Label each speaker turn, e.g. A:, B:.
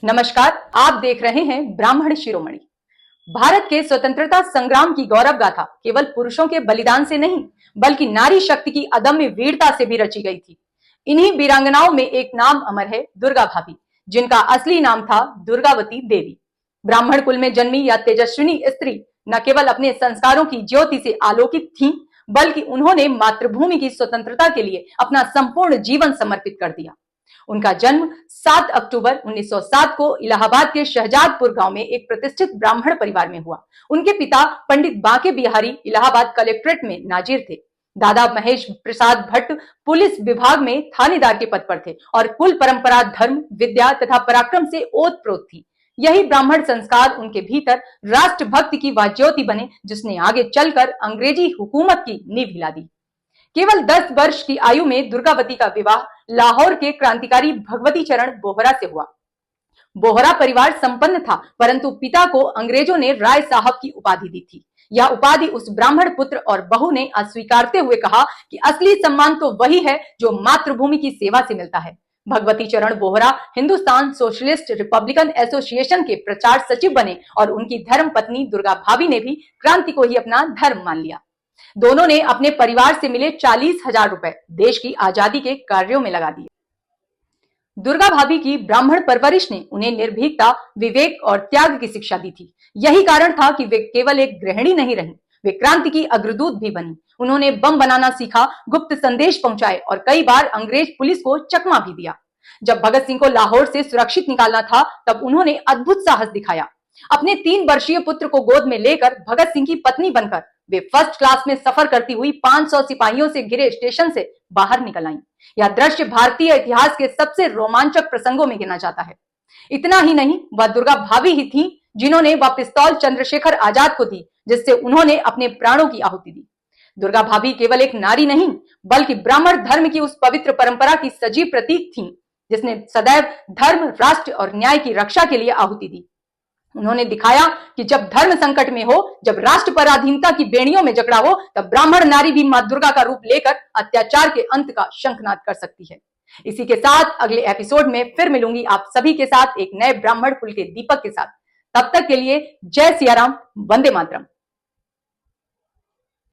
A: नमस्कार, आप देख रहे हैं ब्राह्मण शिरोमणि। भारत के स्वतंत्रता संग्राम की गौरव गाथा केवल पुरुषों के बलिदान से नहीं, बल्कि नारी शक्ति की अदम्य वीरता से भी रची गई थी। इन्हीं वीरांगनाओं में एक नाम अमर है, दुर्गा भाभी, जिनका असली नाम था दुर्गावती देवी। ब्राह्मण कुल में जन्मी यह तेजस्विनी स्त्री न केवल अपने संस्कारों की ज्योति से आलोकित थी, बल्कि उन्होंने मातृभूमि की स्वतंत्रता के लिए अपना संपूर्ण जीवन समर्पित कर दिया। उनका जन्म 7 अक्टूबर 1907 को इलाहाबाद के शहजादपुर गांव में एक प्रतिष्ठित ब्राह्मण परिवार में हुआ। उनके पिता पंडित बांके बिहारी इलाहाबाद कलेक्ट्रेट में नाजिर थे। दादा महेश प्रसाद भट्ट पुलिस विभाग में थानेदार के पद पर थे और कुल परंपरा धर्म, विद्या तथा पराक्रम से ओतप्रोत थी। यही ब्राह्मण संस्कार उनके भीतर राष्ट्रभक्ति की वह ज्योति बने, जिसने आगे चलकर अंग्रेजी हुकूमत की नींव हिला दी। केवल 10 वर्ष की आयु में दुर्गावती का विवाह लाहौर के क्रांतिकारी भगवती चरण बोहरा से हुआ। बोहरा परिवार संपन्न था, परंतु पिता को अंग्रेजों ने राय साहब की उपाधि दी थी। यह उपाधि उस ब्राह्मण पुत्र और बहू ने अस्वीकारते हुए कहा कि असली सम्मान तो वही है जो मातृभूमि की सेवा से मिलता है। भगवती चरण Bohra Hindustan socialist Republican association के प्रचार सचिव बने और उनकी धर्म पत्नी दुर्गा भाभी ने भी क्रांति को ही अपना धर्म मान लिया। दोनों ने अपने परिवार से मिले 40,000 रुपए देश की आजादी के कार्यों में लगा दिए। दुर्गा भाभी की ब्राह्मण परवरिश ने उन्हें निर्भीकता, विवेक और त्याग की शिक्षा दी थी। यही कारण था कि वे केवल एक गृहिणी नहीं रहीं, वे क्रांति की अग्रदूत भी बनी। उन्होंने बम बनाना सीखा, गुप्त संदेश पहुंचाए और कई बार अंग्रेज पुलिस को चकमा भी दिया। जब भगत सिंह को लाहौर से सुरक्षित निकालना था, तब उन्होंने अद्भुत साहस दिखाया। अपने 3 वर्षीय पुत्र को गोद में लेकर भगत सिंह की पत्नी बनकर वे फर्स्ट क्लास में सफर करती हुई 500 सिपाहियों से घिरे स्टेशन से बाहर निकल आईं। यह दृश्य भारतीय इतिहास के सबसे रोमांचक प्रसंगों में गिना जाता है। इतना ही नहीं, वह दुर्गा भाभी ही थी जिन्होंने वह पिस्तौल चंद्रशेखर आजाद को दी, जिससे उन्होंने अपने प्राणों की आहुति दी। दुर्गा भाभी केवल एक नारी नहीं, बल्कि ब्राह्मण धर्म की उस पवित्र परंपरा की सजीव प्रतीक थी, जिसने सदैव धर्म, राष्ट्र और न्याय की रक्षा के लिए आहुति दी। उन्होंने दिखाया कि जब धर्म संकट में हो, जब राष्ट्र पराधीनता की बेड़ियों में जकड़ा हो, तब ब्राह्मण नारी भी मां दुर्गा का रूप लेकर अत्याचार के अंत का शंखनाद कर सकती है। इसी के साथ अगले एपिसोड में फिर मिलूंगी आप सभी के साथ एक नए ब्राह्मण कुल के दीपक के साथ। तब तक के लिए जय सिया राम, वंदे मातरम।